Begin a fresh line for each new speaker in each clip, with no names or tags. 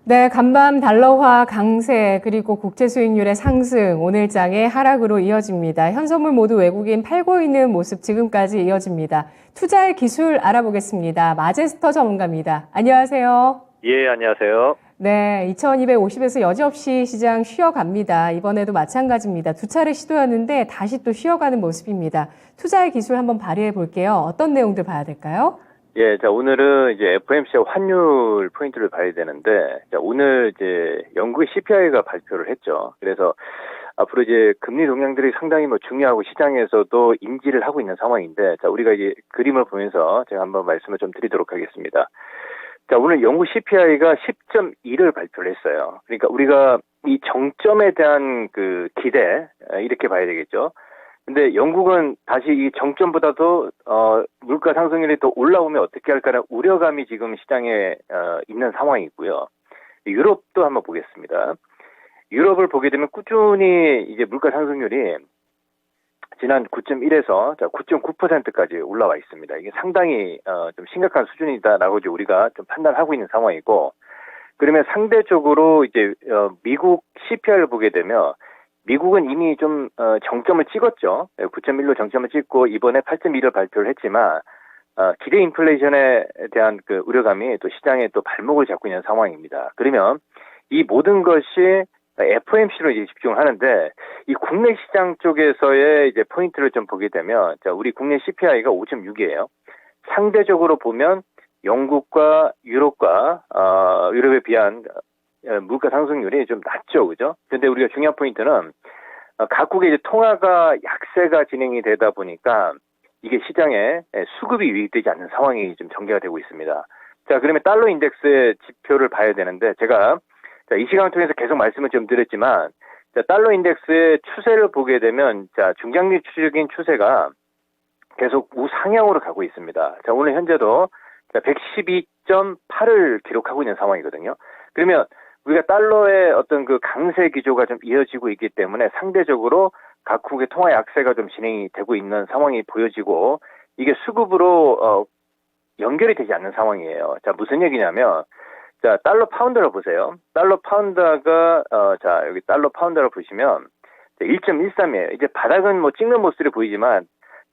네, 간밤 달러화 강세 그리고 국채 수익률의 상승 오늘 장의 하락으로 이어집니다. 현선물 모두 외국인 팔고 있는 모습 지금까지 이어집니다. 투자의 기술 알아보겠습니다. 마제스터 전문가입니다. 안녕하세요.
예, 안녕하세요.
네, 2250에서 여지없이 시장 쉬어갑니다. 이번에도 마찬가지입니다. 두 차례 시도였는데 다시 또 쉬어가는 모습입니다. 투자의 기술 한번 발휘해 볼게요. 어떤 내용들 봐야 될까요?
예, 자, 오늘은 이제 FOMC 환율 포인트를 봐야 되는데, 자, 오늘 이제 영국의 CPI가 발표를 했죠. 그래서 앞으로 이제 금리 동향들이 상당히 중요하고 시장에서도 인지를 하고 있는 상황인데, 자, 우리가 이제 그림을 보면서 제가 한번 말씀을 좀 드리도록 하겠습니다. 자, 오늘 영국 CPI가 10.1을 발표를 했어요. 그러니까 우리가 이 정점에 대한 그 기대, 이렇게 봐야 되겠죠. 근데 영국은 다시 이 정점보다도 물가 상승률이 더 올라오면 어떻게 할까라는 우려감이 지금 시장에 있는 상황이고요. 유럽도 한번 보겠습니다. 유럽을 보게 되면 꾸준히 이제 물가 상승률이 지난 9.1에서 9.9%까지 올라와 있습니다. 이게 상당히 좀 심각한 수준이다라고 이제 우리가 좀 판단하고 있는 상황이고, 그러면 상대적으로 이제 미국 CPI를 보게 되면 미국은 이미 좀 정점을 찍었죠. 9.1로 정점을 찍고 이번에 8.2를 발표를 했지만 기대 인플레이션에 대한 그 우려감이 또 시장에 또 발목을 잡고 있는 상황입니다. 그러면 이 모든 것이 FOMC로 이제 집중을 하는데, 이 국내 시장 쪽에서의 이제 포인트를 좀 보게 되면, 자, 우리 국내 CPI가 5.6이에요. 상대적으로 보면 영국과 유럽과 유럽에 비한 물가 상승률이 좀 낮죠, 그죠? 근데 우리가 중요한 포인트는 각국의 이제 통화가 약세가 진행이 되다 보니까 이게 시장에 수급이 유입되지 않는 상황이 좀 전개가 되고 있습니다. 자, 그러면 달러 인덱스의 지표를 봐야 되는데, 제가 이 시간을 통해서 계속 말씀을 좀 드렸지만, 자, 달러 인덱스의 추세를 보게 되면, 자, 중장기적인 추세가 계속 우상향으로 가고 있습니다. 자, 오늘 현재도 112.8을 기록하고 있는 상황이거든요. 그러면 우리가 달러의 어떤 그 강세 기조가 좀 이어지고 있기 때문에 상대적으로 각국의 통화 약세가 좀 진행이 되고 있는 상황이 보여지고, 이게 수급으로 연결이 되지 않는 상황이에요. 자, 무슨 얘기냐면, 자, 달러 파운드를 보세요. 달러 파운드가 자, 여기 달러 파운드를 보시면 1.13이에요. 이제 바닥은 찍는 모습이 보이지만,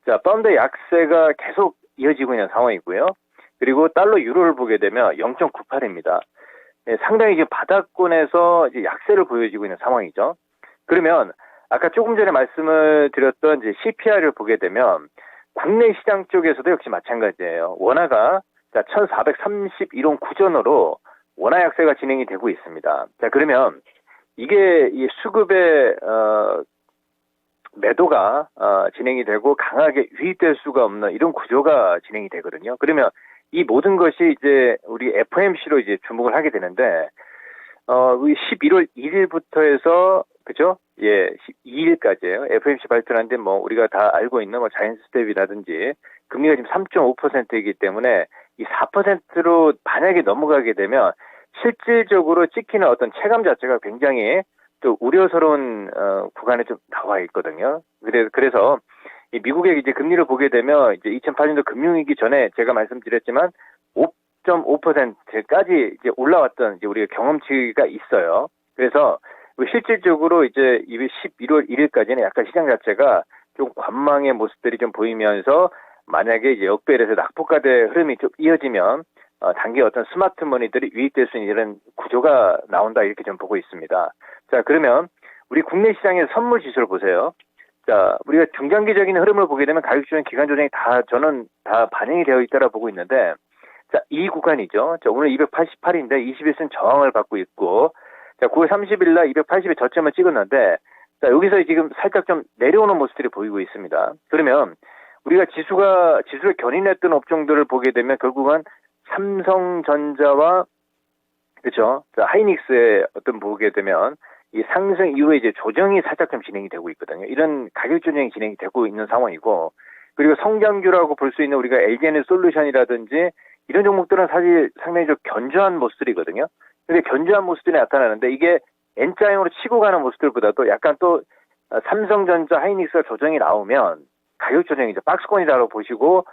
자, 파운드 약세가 계속 이어지고 있는 상황이고요. 그리고 달러 유로를 보게 되면 0.98입니다. 네, 상당히 지금 바닥권에서 이제 약세를 보여지고 있는 상황이죠. 그러면 아까 조금 전에 말씀을 드렸던 이제 CPI를 보게 되면 국내 시장 쪽에서도 역시 마찬가지예요. 원화가 1431원 구전으로 원화 약세가 진행이 되고 있습니다. 자, 그러면 이게 이 수급의 매도가 진행이 되고 강하게 유입될 수가 없는 이런 구조가 진행이 되거든요. 그러면 이 모든 것이 이제 우리 FOMC로 이제 주목을 하게 되는데, 우리 11월 1일부터 해서, 그죠? 예, 12일까지예요. FOMC 발표하는데 우리가 다 알고 있는 자이언트 스텝이라든지 금리가 지금 3.5%이기 때문에 이 4%로 만약에 넘어가게 되면 실질적으로 찍히는 어떤 체감 자체가 굉장히 또 우려스러운 구간에 좀 나와 있거든요. 그래서 이 미국의 이제 금리를 보게 되면 이제 2008년도 금융위기 전에 제가 말씀드렸지만 5.5%까지 이제 올라왔던 이제 우리가 경험치가 있어요. 그래서 실질적으로 이제 11월 1일까지는 약간 시장 자체가 좀 관망의 모습들이 좀 보이면서, 만약에 이제 역배열에서 낙폭과대 흐름이 좀 이어지면 단기 어떤 스마트머니들이 유입될 수 있는 이런 구조가 나온다, 이렇게 좀 보고 있습니다. 자, 그러면 우리 국내 시장의 선물 지수를 보세요. 자, 우리가 중장기적인 흐름을 보게 되면 가격 조정, 기간 조정이 저는 다 반영이 되어 있다고 보고 있는데, 자, 이 구간이죠. 자, 오늘 288인데 21선 저항을 받고 있고, 자, 9월 30일 날 280에 저점을 찍었는데, 자, 여기서 지금 살짝 좀 내려오는 모습들이 보이고 있습니다. 그러면 우리가 지수를 견인했던 업종들을 보게 되면 결국은 삼성전자와, 그렇죠? 자, 하이닉스의 어떤 보게 되면 이 상승 이후에 이제 조정이 살짝 좀 진행이 되고 있거든요. 이런 가격 조정이 진행이 되고 있는 상황이고, 그리고 성장주라고 볼 수 있는 우리가 LG에너솔루션이라든지 이런 종목들은 사실 상당히 좀 견조한 모습들이거든요. 근데 견조한 모습들이 나타나는데, 이게 N자형으로 치고 가는 모습들보다도 약간 또 삼성전자, 하이닉스가 조정이 나오면 가격 조정이죠. 박스권이라고 보시고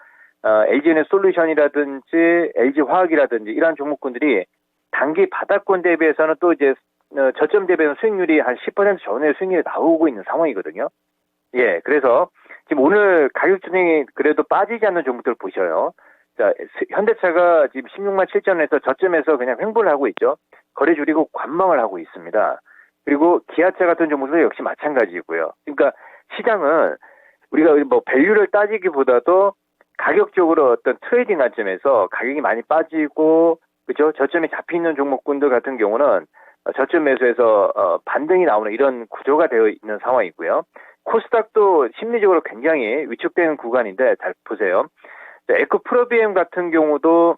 LG에너솔루션이라든지 LG화학이라든지 이러한 종목군들이 단기 바닥권 대비해서는 또 이제 저점 대비해서 수익률이 한 10% 전후의 수익률이 나오고 있는 상황이거든요. 예, 그래서 지금 오늘 가격 조정이 그래도 빠지지 않는 종목들 보셔요. 자, 현대차가 지금 16만 7천원에서 저점에서 그냥 횡보를 하고 있죠. 거래 줄이고 관망을 하고 있습니다. 그리고 기아차 같은 종목도 역시 마찬가지고요. 그러니까 시장은 우리가 뭐 밸류를 따지기보다도 가격적으로 어떤 트레이딩 관점에서 가격이 많이 빠지고 그죠? 저점이 잡혀 있는 종목군들 같은 경우는 저점 매수에서 반등이 나오는 이런 구조가 되어 있는 상황이고요. 코스닥도 심리적으로 굉장히 위축되는 구간인데 잘 보세요. 에코프로비엠 같은 경우도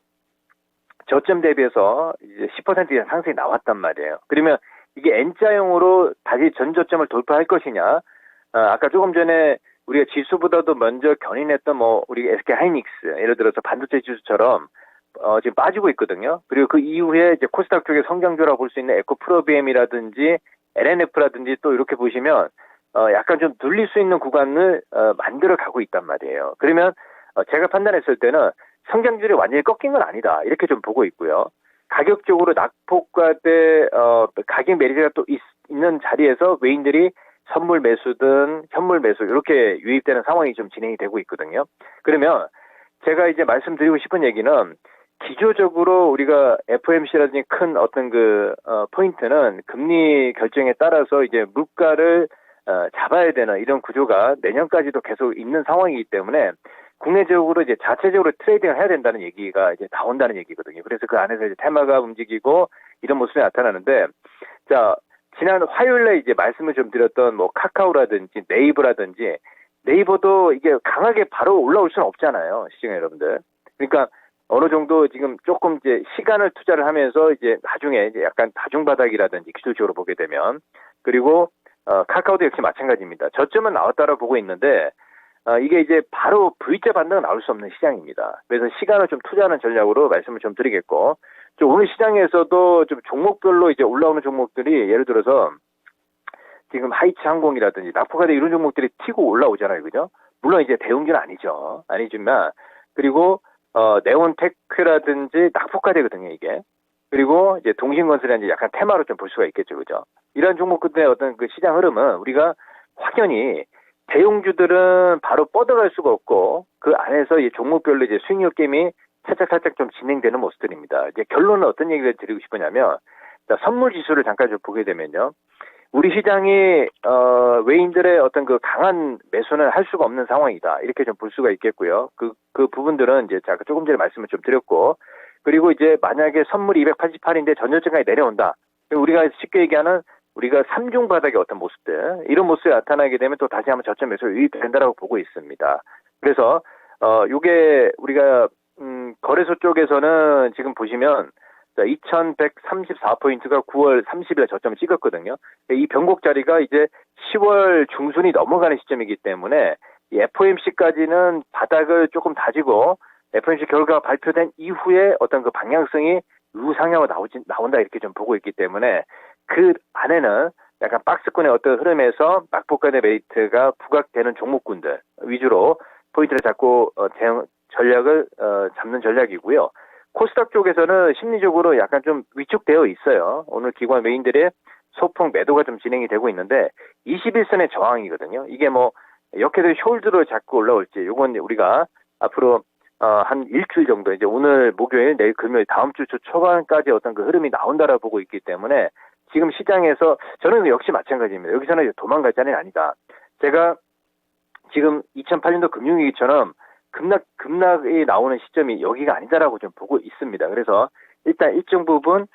저점 대비해서 이제 10% 이상 상승이 나왔단 말이에요. 그러면 이게 N자형으로 다시 전저점을 돌파할 것이냐? 아까 조금 전에 우리가 지수보다도 먼저 견인했던 뭐 우리 SK 하이닉스 예를 들어서 반도체 지수처럼 지금 빠지고 있거든요. 그리고 그 이후에 이제 코스닥 쪽의 성장주라고 볼 수 있는 에코프로비엠이라든지 LNF라든지 또 이렇게 보시면 약간 좀 눌릴 수 있는 구간을 만들어 가고 있단 말이에요. 그러면 제가 판단했을 때는 성장률이 완전히 꺾인 건 아니다. 이렇게 좀 보고 있고요. 가격적으로 낙폭과대 가격 메리트가 또 있는 자리에서 외인들이 선물 매수든 현물 매수 이렇게 유입되는 상황이 좀 진행이 되고 있거든요. 그러면 제가 이제 말씀드리고 싶은 얘기는 기조적으로 우리가 FOMC라든지 큰 어떤 포인트는 금리 결정에 따라서 이제 물가를 잡아야 되는 이런 구조가 내년까지도 계속 있는 상황이기 때문에 국내적으로 이제 자체적으로 트레이딩을 해야 된다는 얘기가 이제 나온다는 얘기거든요. 그래서 그 안에서 이제 테마가 움직이고 이런 모습이 나타나는데, 자, 지난 화요일에 이제 말씀을 좀 드렸던 뭐 카카오라든지 네이버라든지 네이버도 이게 강하게 바로 올라올 수는 없잖아요. 시청자 여러분들. 그러니까 어느 정도 지금 조금 이제 시간을 투자를 하면서 이제 나중에 이제 약간 다중바닥이라든지 기술적으로 보게 되면 그리고 카카오도 역시 마찬가지입니다. 저점은 나왔다라고 보고 있는데 이게 이제 바로 V자 반등은 나올 수 없는 시장입니다. 그래서 시간을 좀 투자하는 전략으로 말씀을 좀 드리겠고, 오늘 시장에서도 좀 종목별로 이제 올라오는 종목들이 예를 들어서 지금 하이츠 항공이라든지 낙폭화대 이런 종목들이 튀고 올라오잖아요, 그죠? 물론 이제 대웅주는 아니죠. 아니지만 그리고 네온테크라든지 낙폭화되거든요, 이게. 그리고 이제 동신건설이라든지 약간 테마로 좀 볼 수가 있겠죠, 그죠? 이런 종목들의 어떤 그 시장 흐름은 우리가 확연히 대형주들은 바로 뻗어갈 수가 없고 그 안에서 이 종목별로 이제 수익률 게임이 살짝 좀 진행되는 모습들입니다. 이제 결론은 어떤 얘기를 드리고 싶으냐면, 자, 선물 지수를 잠깐 좀 보게 되면요. 우리 시장이 외인들의 어떤 그 강한 매수는 할 수가 없는 상황이다. 이렇게 좀 볼 수가 있겠고요. 그 부분들은 이제 제가 조금 전에 말씀을 좀 드렸고, 그리고 이제 만약에 선물이 288인데 전저점까지 내려온다. 우리가 쉽게 얘기하는 우리가 3중 바닥의 어떤 모습들, 이런 모습이 나타나게 되면 또 다시 한번 저점 매수 유입된다라고 보고 있습니다. 그래서 요게 우리가 거래소 쪽에서는 지금 보시면 2134포인트가 9월 30일 저점을 찍었거든요. 이 변곡 자리가 이제 10월 중순이 넘어가는 시점이기 때문에 이 FOMC까지는 바닥을 조금 다지고 FOMC 결과가 발표된 이후에 어떤 그 방향성이 우상향으로 나온다 이렇게 좀 보고 있기 때문에 그 안에는 약간 박스권의 어떤 흐름에서 낙폭간의 메리트가 부각되는 종목군들 위주로 포인트를 잡고 전략을 잡는 전략이고요. 코스닥 쪽에서는 심리적으로 약간 좀 위축되어 있어요. 오늘 기관 메인들의 소폭 매도가 좀 진행이 되고 있는데 21선의 저항이거든요. 이게 뭐 이렇게도 숄드로 잡고 올라올지 이건 우리가 앞으로 한 일주일 정도 이제 오늘 목요일 내일 금요일 다음 주 초반까지 어떤 그 흐름이 나온다라고 보고 있기 때문에 지금 시장에서 저는 역시 마찬가지입니다. 여기서는 도망갈 자리는 아니다. 제가 지금 2008년도 금융위기처럼 급락이 나오는 시점이 여기가 아니다라고 좀 보고 있습니다. 그래서 일단 일정 부분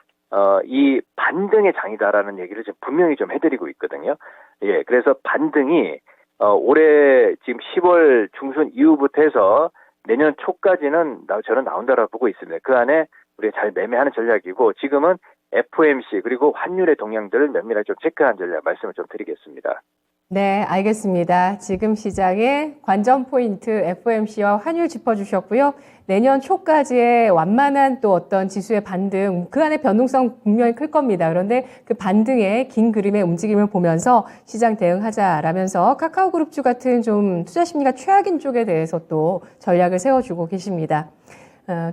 이 반등의 장이다라는 얘기를 좀 분명히 좀 해드리고 있거든요. 예, 그래서 반등이 올해 지금 10월 중순 이후부터 해서 내년 초까지는 저는 나온다라고 보고 있습니다. 그 안에 우리가 잘 매매하는 전략이고 지금은 FOMC 그리고 환율의 동향들을 면밀하게 좀 체크한 전략 말씀을 좀 드리겠습니다.
네, 알겠습니다. 지금 시장의 관전 포인트 FOMC와 환율 짚어주셨고요. 내년 초까지의 완만한 또 어떤 지수의 반등, 그 안에 변동성 분명히 클 겁니다. 그런데 그 반등의 긴 그림의 움직임을 보면서 시장 대응하자라면서 카카오그룹주 같은 좀 투자 심리가 최악인 쪽에 대해서 또 전략을 세워주고 계십니다.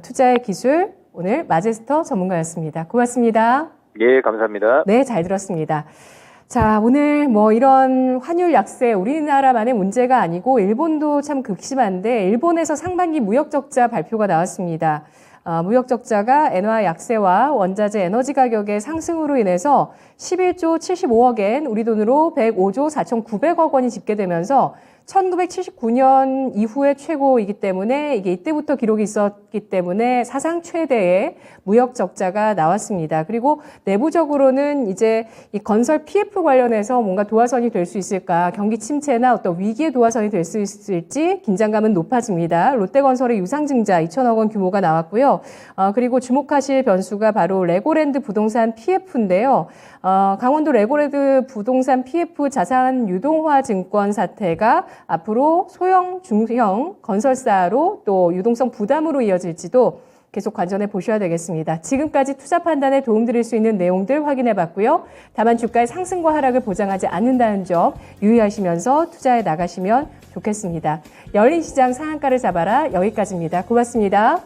투자의 기술, 오늘 마제스터 전문가였습니다. 고맙습니다.
예, 감사합니다.
네, 잘 들었습니다. 자, 오늘 뭐 이런 환율 약세 우리나라만의 문제가 아니고 일본도 참 극심한데 일본에서 상반기 무역 적자 발표가 나왔습니다. 무역 적자가 엔화 약세와 원자재 에너지 가격의 상승으로 인해서 11조 75억엔, 우리 돈으로 105조 4,900억 원이 집계되면서 1979년 이후의 최고이기 때문에 이게 이때부터 기록이 있었기 때문에 사상 최대의 무역 적자가 나왔습니다. 그리고 내부적으로는 이제 이 건설 PF 관련해서 뭔가 도화선이 될 수 있을까, 경기 침체나 어떤 위기의 도화선이 될 수 있을지 긴장감은 높아집니다. 롯데건설의 유상증자 2천억 원 규모가 나왔고요. 그리고 주목하실 변수가 바로 레고랜드 부동산 PF인데요. 강원도 레고랜드 부동산 PF 자산 유동화 증권 사태가 앞으로 소형, 중형 건설사로 또 유동성 부담으로 이어질지도 계속 관전해 보셔야 되겠습니다. 지금까지 투자 판단에 도움드릴 수 있는 내용들 확인해 봤고요. 다만 주가의 상승과 하락을 보장하지 않는다는 점 유의하시면서 투자해 나가시면 좋겠습니다. 열린 시장 상한가를 잡아라. 여기까지입니다. 고맙습니다.